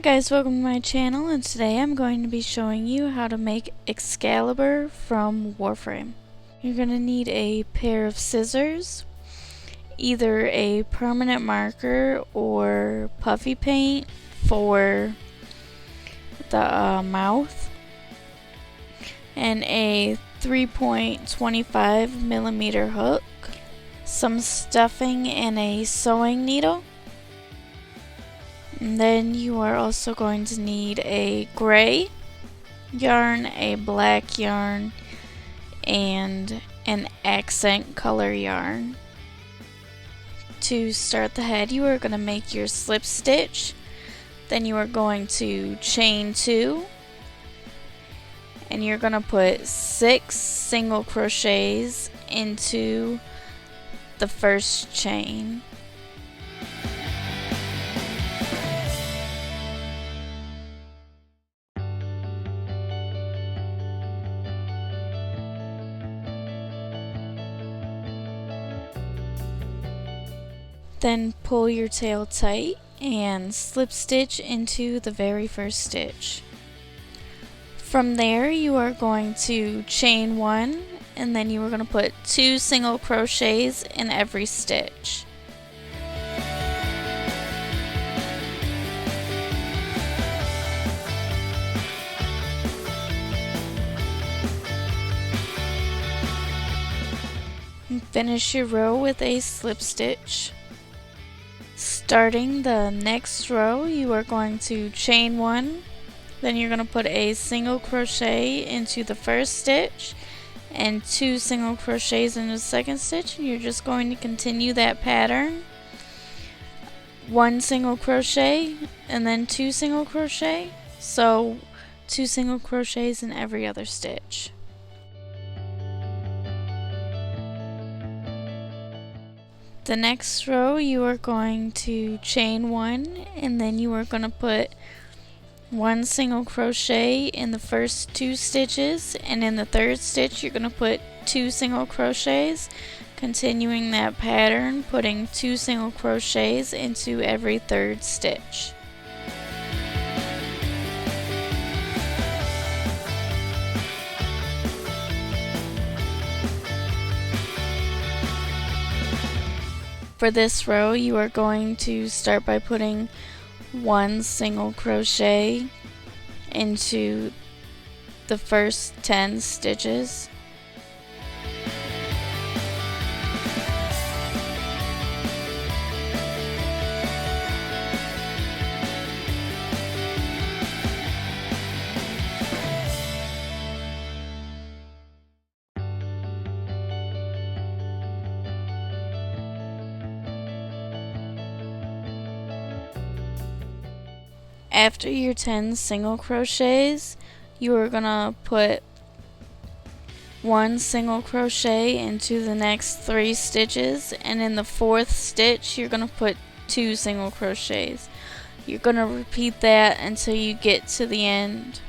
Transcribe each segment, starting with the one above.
guys, welcome to my channel, and today I'm going to be showing you how to make Excalibur from Warframe. You're going to need a pair of scissors, either a permanent marker or puffy paint for the mouth, and a 3.25 millimeter hook, some stuffing, and a sewing needle. And then you are also going to need a gray yarn, a black yarn, and an accent color yarn. To start the head, you are going to make your slip stitch. Then you are going to chain 2, and you're going to put 6 single crochets into the first chain. Then pull your tail tight and slip stitch into the very first stitch. From there you are going to chain 1, and then you are going to put 2 single crochets in every stitch. And finish your row with a slip stitch. Starting the next row, you are going to chain 1, then you're going to put a single crochet into the first stitch and 2 single crochets into the second stitch, and you're just going to continue that pattern. 1 single crochet and then 2 single crochet, so 2 single crochets in every other stitch. The next row you are going to chain 1, and then you are going to put 1 single crochet in the first 2 stitches, and in the third stitch you're going to put 2 single crochets, continuing that pattern, putting 2 single crochets into every third stitch. For this row, you are going to start by putting 1 single crochet into the first 10 stitches. After your 10 single crochets, you are going to put 1 single crochet into the next 3 stitches, and in the 4th stitch you're going to put 2 single crochets. You're going to repeat that until you get to the end.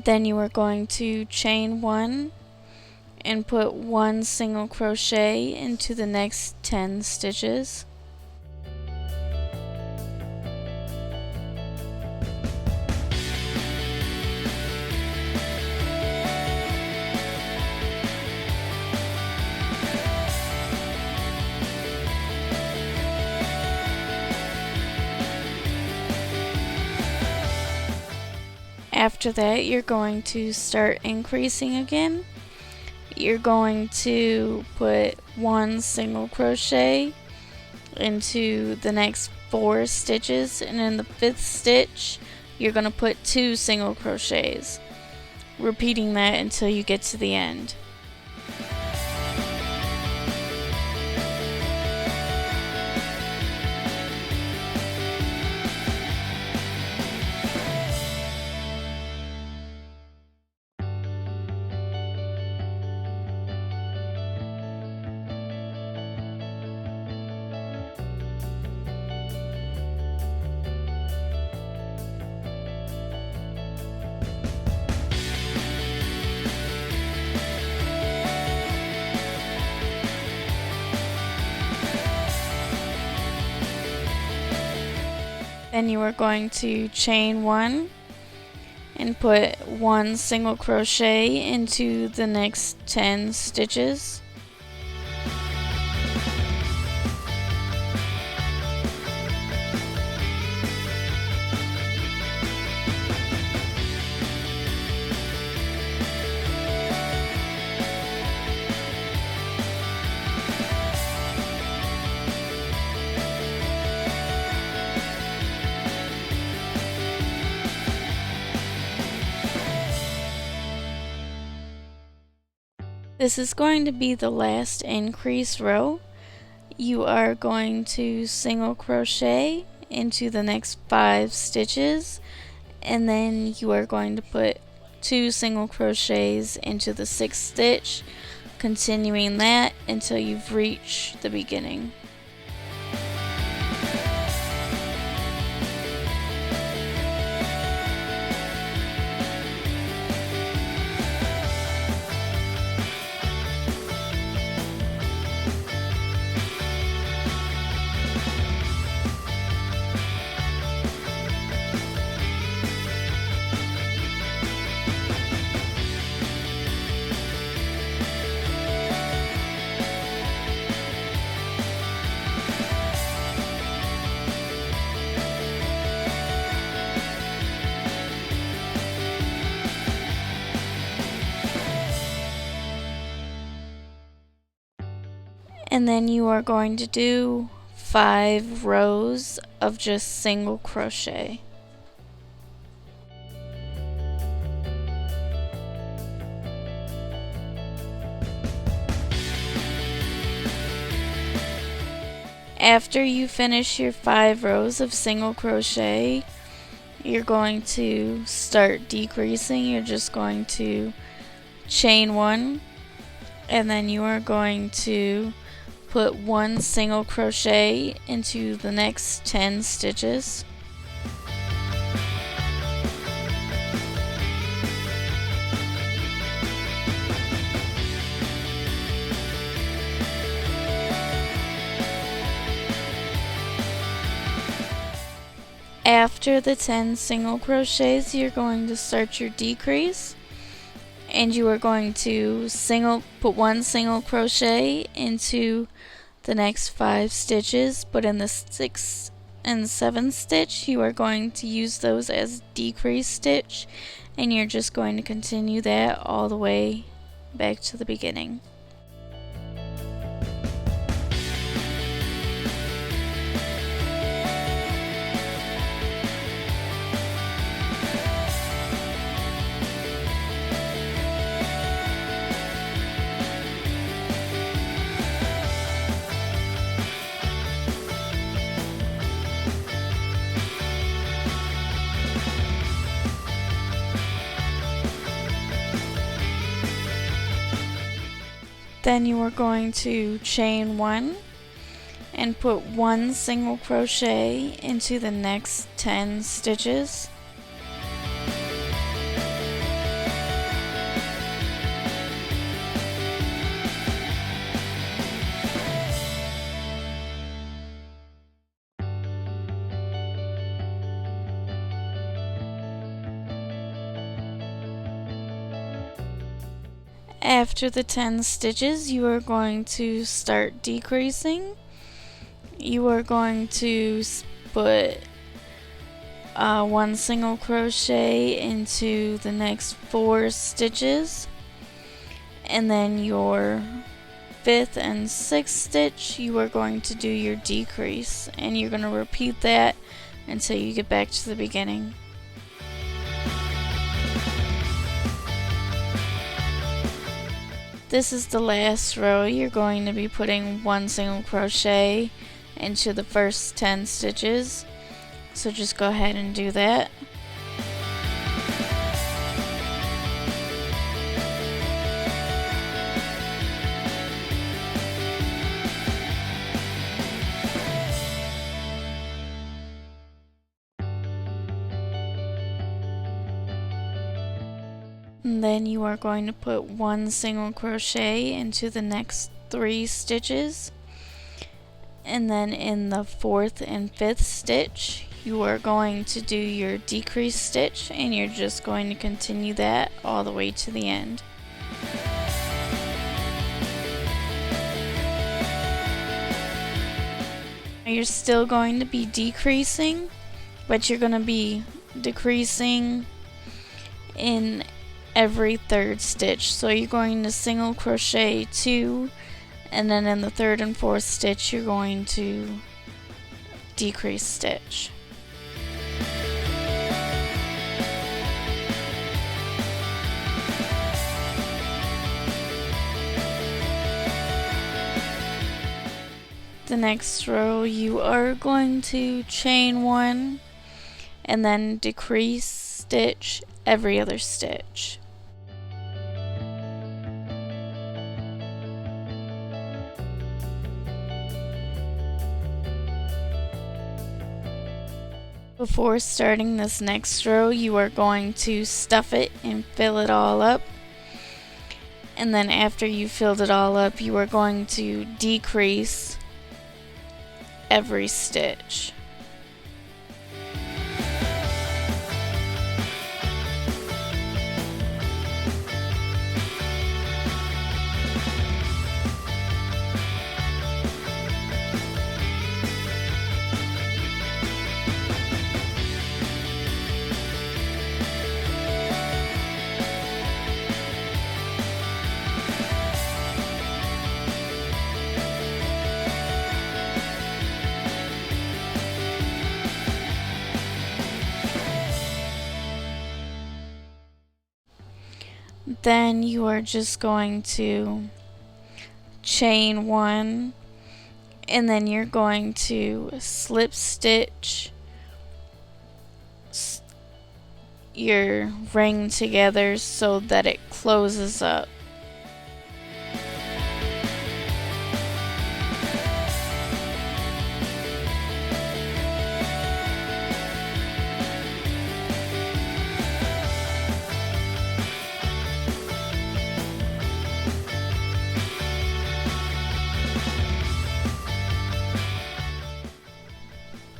Then you are going to chain 1 and put 1 single crochet into the next 10 stitches. After that, you're going to start increasing again. You're going to put 1 single crochet into the next 4 stitches, and in the 5th stitch you're going to put 2 single crochets, repeating that until you get to the end. Then you are going to chain 1 and put 1 single crochet into the next 10 stitches. This is going to be the last increase row. You are going to single crochet into the next 5 stitches, and then you are going to put 2 single crochets into the 6th stitch, continuing that until you've reached the beginning. And then you are going to do 5 rows of just single crochet. After you finish your 5 rows of single crochet, you're going to start decreasing. You're just going to chain 1, and then you are going to put 1 single crochet into the next 10 stitches. After the 10 single crochets, you're going to start your decrease, and you are going to put 1 single crochet into the next 5 stitches, but in the 6th and 7th stitch you are going to use those as decrease stitch, and you're just going to continue that all the way back to the beginning. Then you are going to chain 1 and put 1 single crochet into the next 10 stitches. After the 10 stitches, you are going to start decreasing. You are going to put 1 single crochet into the next 4 stitches, and then your 5th and 6th stitch you are going to do your decrease, and you're going to repeat that until you get back to the beginning. This is the last row. You're going to be putting 1 single crochet into the first 10 stitches, so just go ahead and do that. And then you are going to put 1 single crochet into the next 3 stitches, and then in the 4th and 5th stitch you are going to do your decrease stitch, and you're just going to continue that all the way to the end. You're still going to be decreasing, but you're going to be decreasing in every third stitch. So you're going to single crochet 2, and then in the third and fourth stitch you're going to decrease stitch. The next row you are going to chain 1 and then decrease stitch every other stitch. Before starting this next row, you are going to stuff it and fill it all up. And then after you filled it all up, you are going to decrease every stitch. Then you are just going to chain 1, and then you're going to slip stitch your ring together so that it closes up.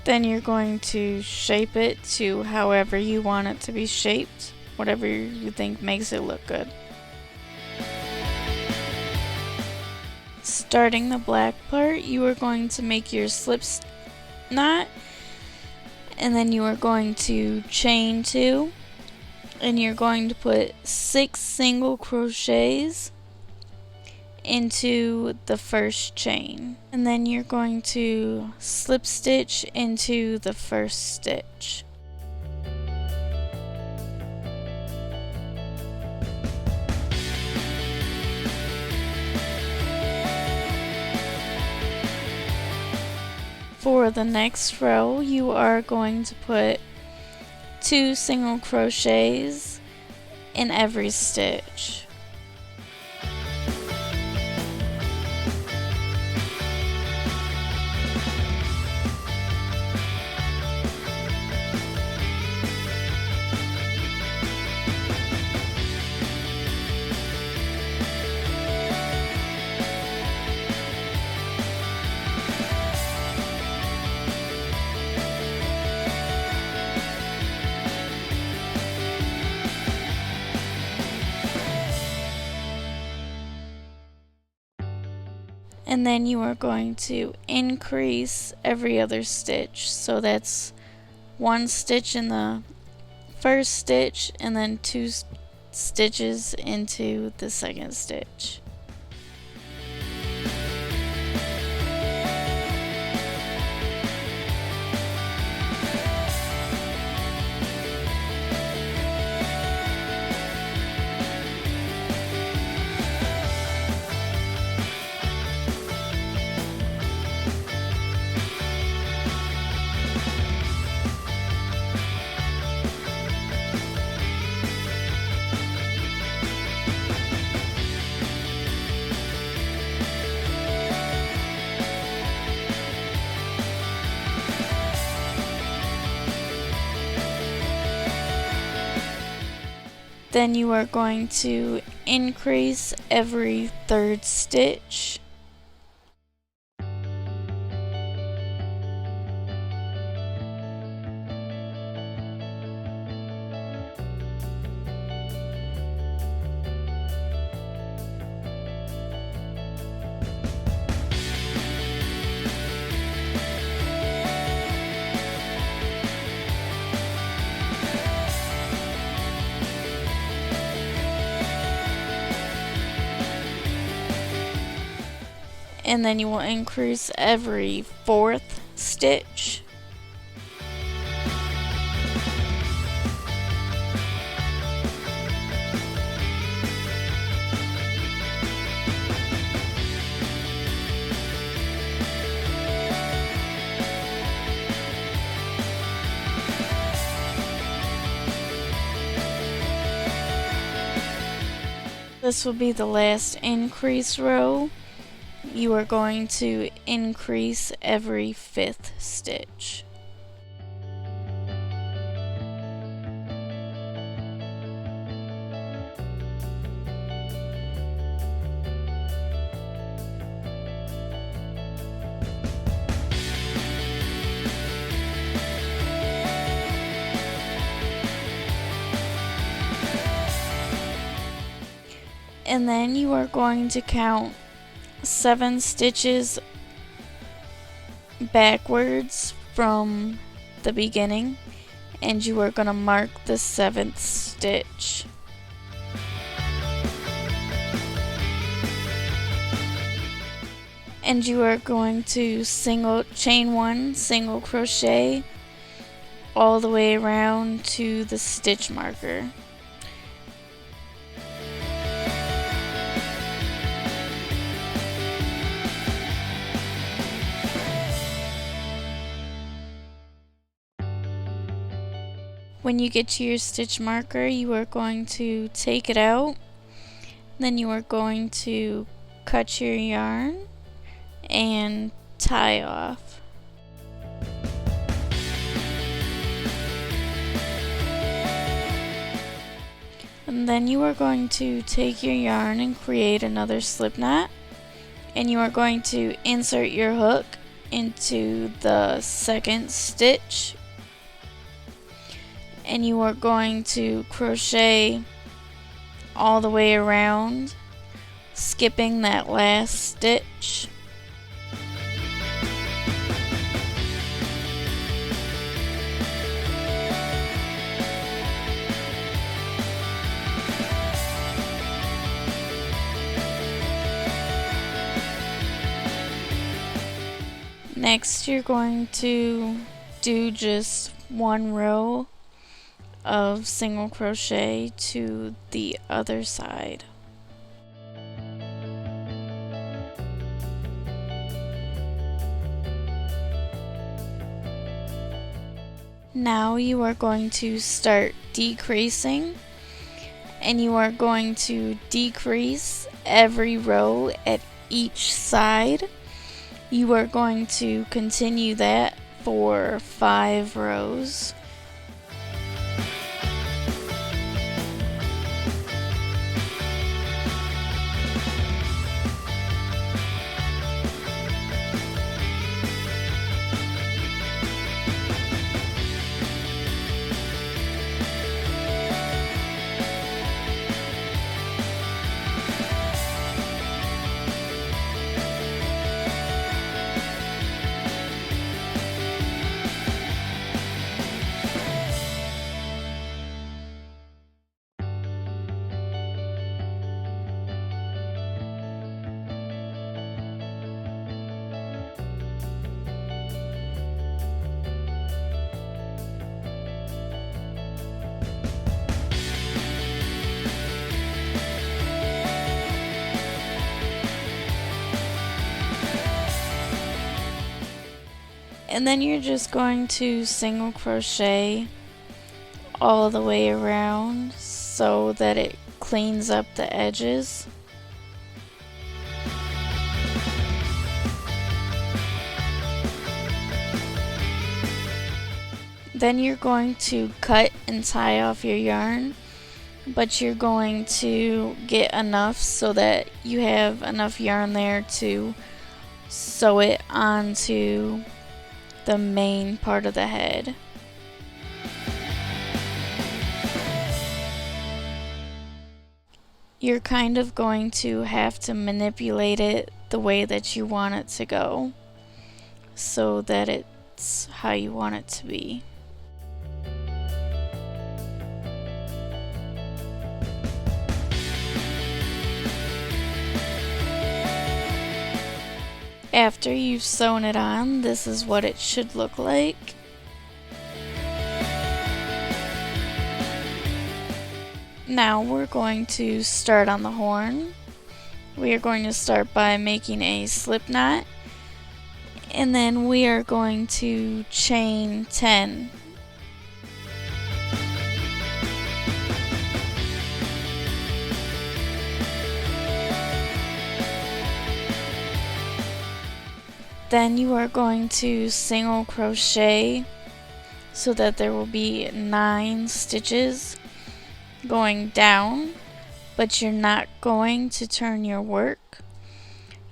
Then you're going to shape it to however you want it to be shaped, whatever you think makes it look good. Starting the black part, you are going to make your slip knot, and then you are going to chain 2, and you're going to put 6 single crochets into the first chain, and then you're going to slip stitch into the first stitch. For the next row, you are going to put 2 single crochets in every stitch. And then you are going to increase every other stitch. So that's 1 stitch in the first stitch and then 2 stitches into the second stitch. Then you are going to increase every third stitch. and then you will increase every fourth stitch. This will be the last increase row. You are going to increase every fifth stitch. And then you are going to count 7 stitches backwards from the beginning, and you are going to mark the 7th stitch. And you are going to chain 1 single crochet all the way around to the stitch marker. When you get to your stitch marker, you are going to take it out. Then you are going to cut your yarn and tie off. And then you are going to take your yarn and create another slip knot. And you are going to insert your hook into the 2nd stitch. And you are going to crochet all the way around, skipping that last stitch. Next, you're going to do just 1 row of single crochet to the other side. Now you are going to start decreasing, and you are going to decrease every row at each side. You are going to continue that for 5 rows. And then you're just going to single crochet all the way around so that it cleans up the edges. Then you're going to cut and tie off your yarn, but you're going to get enough so that you have enough yarn there to sew it onto the main part of the head. You're kind of going to have to manipulate it the way that you want it to go so that it's how you want it to be. After you've sewn it on, this is what it should look like. Now we're going to start on the horn. We are going to start by making a slip knot, and then we are going to chain 10. Then you are going to single crochet so that there will be 9 stitches going down, but you're not going to turn your work.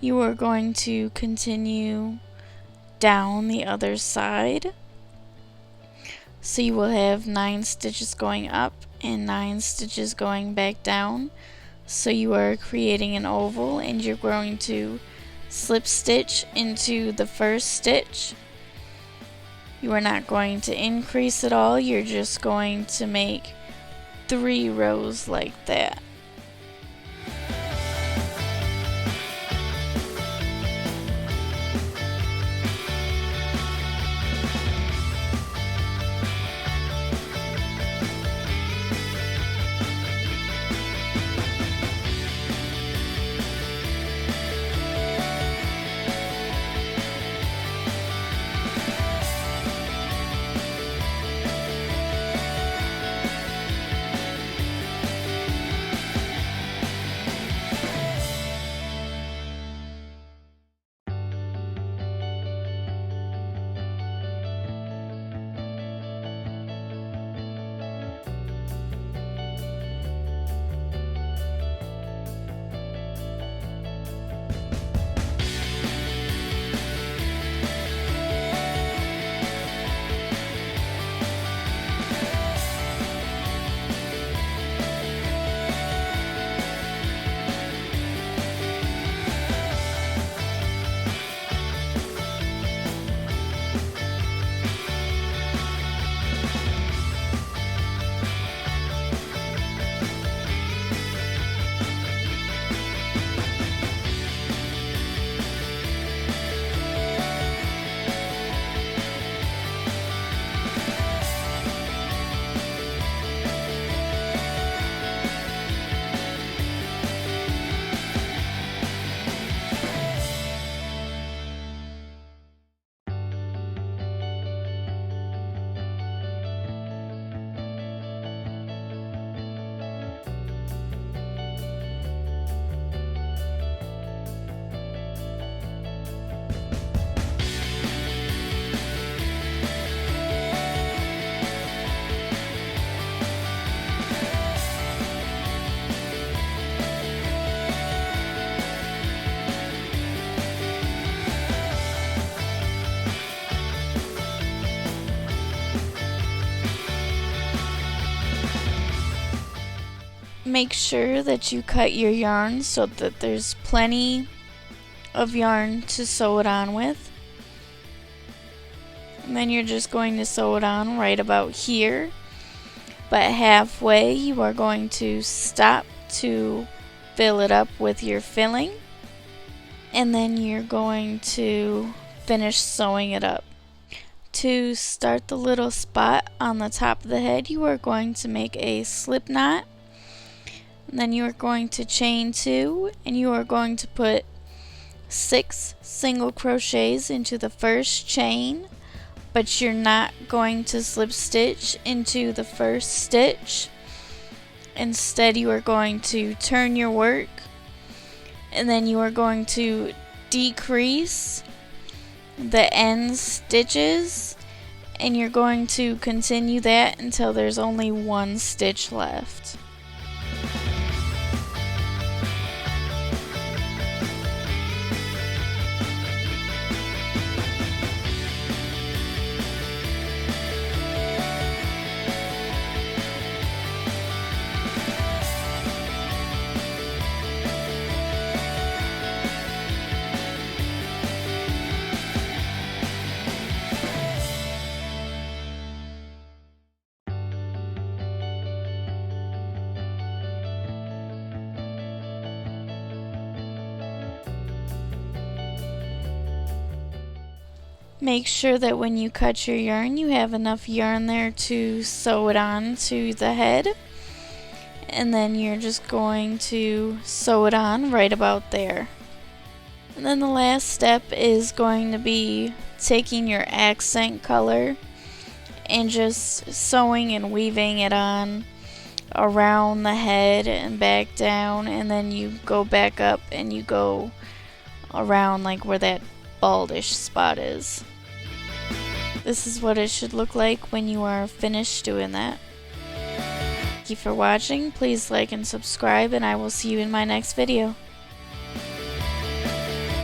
You are going to continue down the other side. So you will have 9 stitches going up and 9 stitches going back down. So you are creating an oval, and you're going to slip stitch into the first stitch. You are not going to increase at all, you're just going to make 3 rows like that. Make sure that you cut your yarn so that there's plenty of yarn to sew it on with. And then you're just going to sew it on right about here. But halfway you are going to stop to fill it up with your filling. And then you're going to finish sewing it up. To start the little spot on the top of the head, you are going to make a slip knot. And then you are going to chain 2, and you are going to put 6 single crochets into the first chain, but you're not going to slip stitch into the first stitch. Instead, you are going to turn your work, and then you are going to decrease the end stitches, and you're going to continue that until there's only 1 stitch left. Make sure that when you cut your yarn, you have enough yarn there to sew it on to the head. And then you're just going to sew it on right about there. And then the last step is going to be taking your accent color and just sewing and weaving it on around the head and back down, and then you go back up and you go around like where that baldish spot is. This is what it should look like when you are finished doing that. Thank you for watching. Please like and subscribe, and I will see you in my next video.